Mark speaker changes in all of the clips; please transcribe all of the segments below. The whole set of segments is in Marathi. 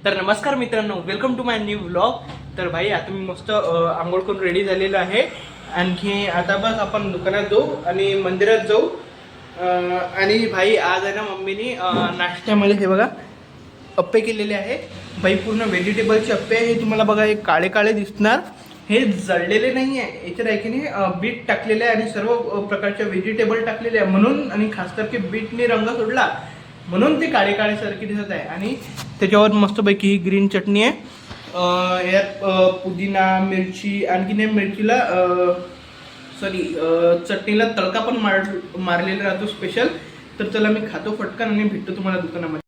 Speaker 1: तर नमस्कार मित्रांनो, welcome to my new vlog. तर भाई आता मी मस्त आंघोळ करून रेडी झालेलो आहे. आणखी आता बस आपण दुकानात जाऊ आणि मंदिरात जाऊ. आणि भाई आज आहे ना मम्मीने नाश्त्यामध्ये हे बघा अप्पे केलेले आहे. भाई पूर्ण व्हेजिटेबलचे अप्पे आहे. तुम्हाला बघा हे काळे काळे दिसणार, हे जळलेले नाही आहे. याच्यात आहे की नाही बीट टाकलेले आहे आणि सर्व प्रकारचे व्हेजिटेबल टाकलेले आहे म्हणून, आणि खास करके बीटने रंग सोडला म्हणून ते काळे काळे सारखे दिसत आहे. आणि त्याच्यावर मस्तपैकी ही ग्रीन चटणी आहे. यात पुदिना, मिरची, आणखीन या मिरचीला चटणीला तडका पण मारलेला राहतो स्पेशल. तर चला मी खातो फटकन आणि भेटतो तुम्हाला दुकानामध्ये.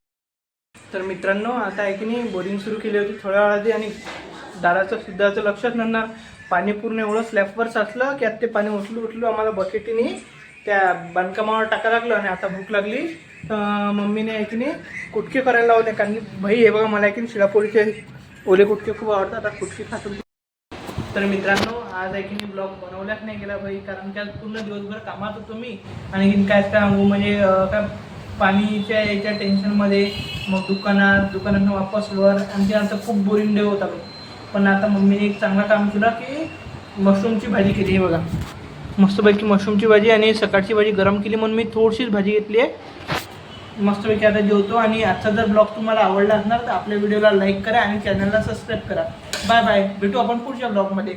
Speaker 1: तर मित्रांनो आता आहे की नाही बोरिंग सुरू केली होती थोड्या वेळा आधी, आणि दादाचं सुद्धा लक्षात नसणार, पाणी पूर्ण एवढं स्लॅबवर साचलं की आता ते पाणी उचलू आम्हाला बकेटीने त्या बांधकामावर टाकायला लागलं. आणि आता भूक लागली तर मम्मीने आहे की नाही कुटके करायला लावले. कारण की भाई हे बघा मला आहे की नाही शिळापोळीचे ओले कुटके खूप आवडतात. आता कुटके खातो. तर मित्रांनो आज आहे की नाही ब्लॉग बनवल्याच नाही गेला भाई, कारण की आज पूर्ण दिवसभर कामात होतो मी. आणि काय सांगू म्हणजे काय पाणीच्या याच्या टेन्शनमध्ये, मग दुकानातून वापस वर, आणि त्यानंतर खूप बोरिंग डे होता. पण आता मम्मीने एक चांगला काम केलं की मशरूमची भाजी केली. हे बघा मस्तपैकी मशरूमची भाजी, आणि सकाळची भाजी गरम केली म्हणून मी थोडीशीच भाजी घेतली आहे. मस्तपैकी आता जेवतो. आणि आजचा जर ब्लॉग तुम्हाला आवडला असणार तर आपल्या व्हिडिओला लाईक करा आणि चॅनलला सबस्क्राईब करा. बाय बाय, भेटू आपण पुढच्या ब्लॉगमध्ये.